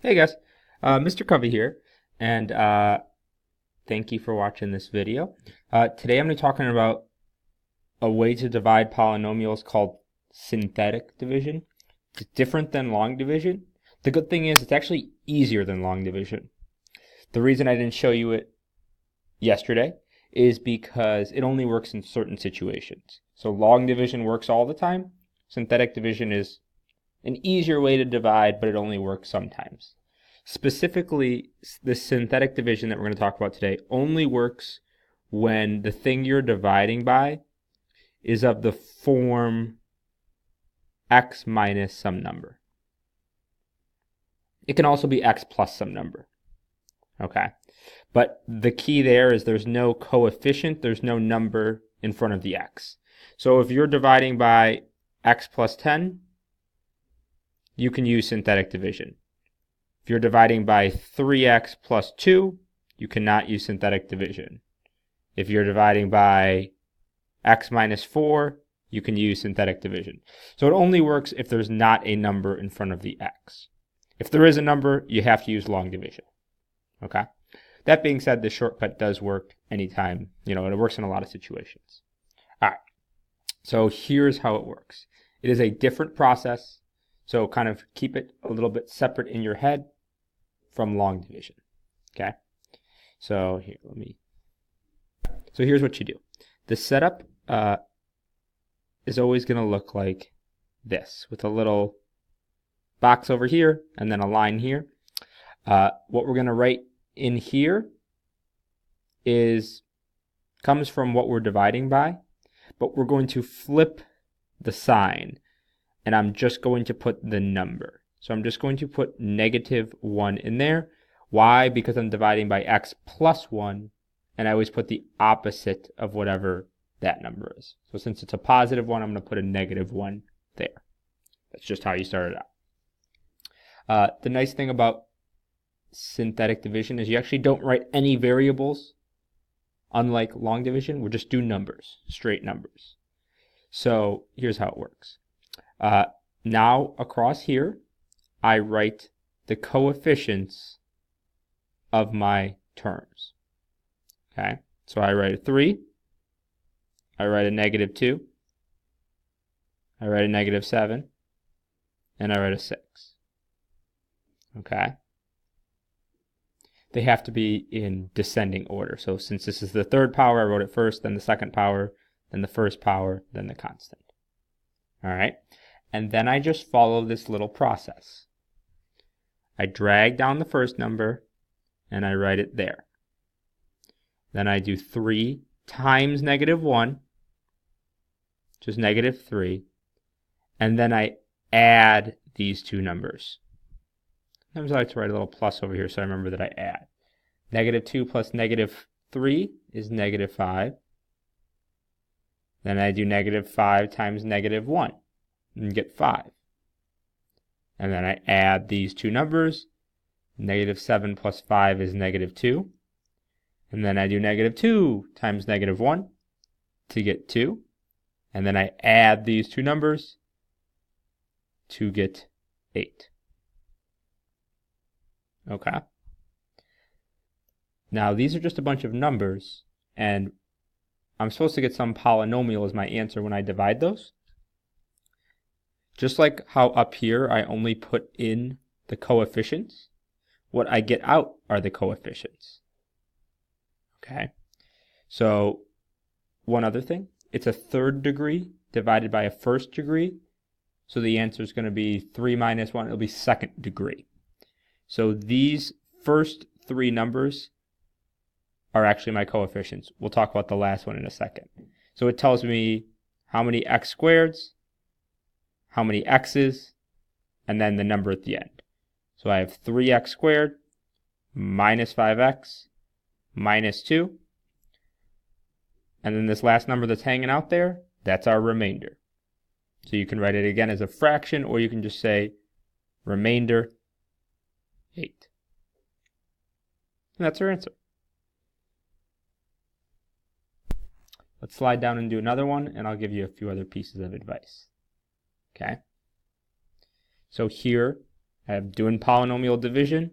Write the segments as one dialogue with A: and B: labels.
A: Hey guys, Mr. Covey here, and thank you for watching this video. Today I'm going to be talking about a way to divide polynomials called synthetic division. It's different than long division. The good thing is it's actually easier than long division. The reason I didn't show you it yesterday is because it only works in certain situations. So long division works all the time. Synthetic division is an easier way to divide, but it only works sometimes. Specifically, the synthetic division that we're going to talk about today only works when the thing you're dividing by is of the form x minus some number. It can also be x plus some number. Okay? But the key there is there's no coefficient, there's no number in front of the x. So if you're dividing by x plus 10, you can use synthetic division. If you're dividing by 3x plus 2, you cannot use synthetic division. If you're dividing by x minus 4, you can use synthetic division. So it only works if there's not a number in front of the x. If there is a number, you have to use long division. Okay? That being said, the shortcut does work anytime, and it works in a lot of situations. All right. So here's how it works. It is a different process, so kind of keep it a little bit separate in your head from long division. Okay? So here's what you do. The setup is always going to look like this, with a little box over here and then a line here. What we're going to write in here comes from what we're dividing by, but we're going to flip the sign, and I'm just going to put the number. So I'm just going to put -1 in there. Why? Because I'm dividing by x plus 1, and I always put the opposite of whatever that number is. So since it's a positive 1, I'm going to put a -1 there. That's just how you start it out. The nice thing about synthetic division is you actually don't write any variables. Unlike long division, we'll just do numbers, straight numbers. So here's how it works. Now across here, I write the coefficients of my terms. Okay, so I write a 3, I write a -2, I write a -7, and I write a 6. Okay, they have to be in descending order. So since this is the third power, I wrote it first, then the second power, then the first power, then the constant. All right, and then I just follow this little process. I drag down the first number and I write it there. Then I do 3 times -1, which is -3, and then I add these two numbers. Sometimes I like to write a little plus over here so I remember that I add. -2 plus -3 is -5. Then I do -5 times -1 and get 5. And then I add these two numbers. -7 plus 5 is -2. And then I do -2 times -1 to get 2. And then I add these two numbers to get 8. Okay. Now these are just a bunch of numbers, and I'm supposed to get some polynomial as my answer when I divide those. Just like how up here I only put in the coefficients, what I get out are the coefficients. Okay, so one other thing, it's a third degree divided by a first degree, so the answer is going to be 3 minus 1, it'll be second degree. So these first 3 numbers are actually my coefficients. We'll talk about the last one in a second. So it tells me how many x squareds, how many x's, and then the number at the end. So I have 3x squared minus 5x minus 2. And then this last number that's hanging out there, that's our remainder. So you can write it again as a fraction, or you can just say remainder 8. And that's our answer. Let's slide down and do another one, and I'll give you a few other pieces of advice. Okay? So here, I'm doing polynomial division.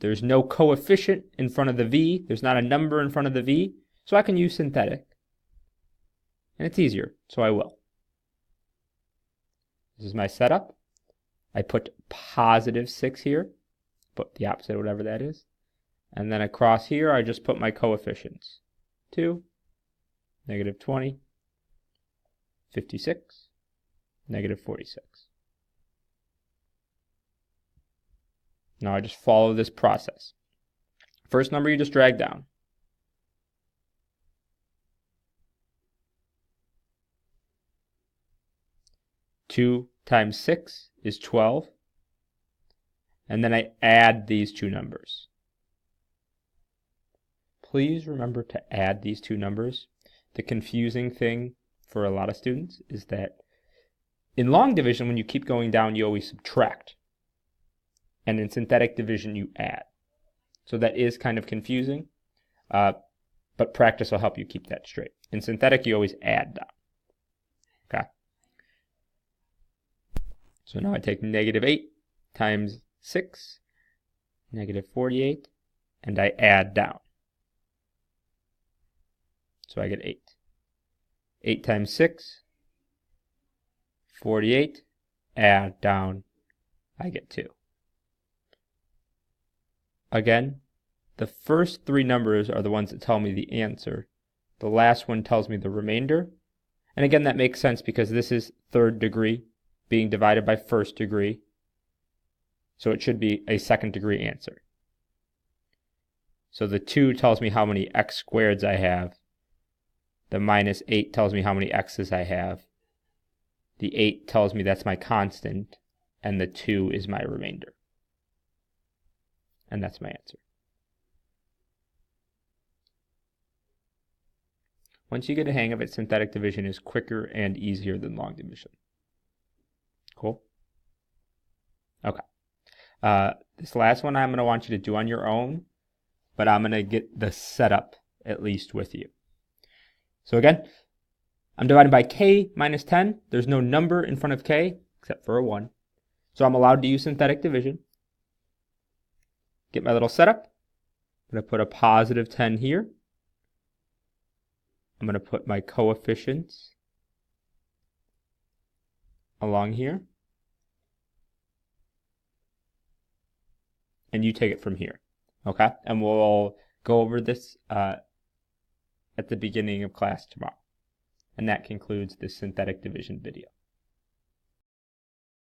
A: There's no coefficient in front of the v. There's not a number in front of the v. So I can use synthetic. And it's easier, so I will. This is my setup. I put positive 6 here. Put the opposite, whatever that is. And then across here, I just put my coefficients. 2, negative 20, 56, negative 46. Now I just follow this process. First number you just drag down. Two times 6 is 12. And then I add these two numbers. Please remember to add these two numbers. The confusing thing for a lot of students is that in long division, when you keep going down, you always subtract. And in synthetic division, you add. So that is kind of confusing, but practice will help you keep that straight. In synthetic, you always add down. Okay. So now I take negative 8 times 6, negative 48, and I add down. So I get 8. 8 times 6, 48, add down, I get 2. Again, the first three numbers are the ones that tell me the answer. The last one tells me the remainder. And again, that makes sense because this is third degree being divided by first degree. So it should be a second degree answer. So the 2 tells me how many x squareds I have. The minus 8 tells me how many x's I have. The 8 tells me that's my constant. And the 2 is my remainder. And that's my answer. Once you get a hang of it, synthetic division is quicker and easier than long division. Cool? Okay. This last one I'm going to want you to do on your own, but I'm going to get the setup at least with you. So again, I'm dividing by k minus 10. There's no number in front of k except for a 1. So I'm allowed to use synthetic division. Get my little setup. I'm going to put a positive 10 here. I'm going to put my coefficients along here. And you take it from here. Okay? And we'll go over this at the beginning of class tomorrow. And that concludes this synthetic division video.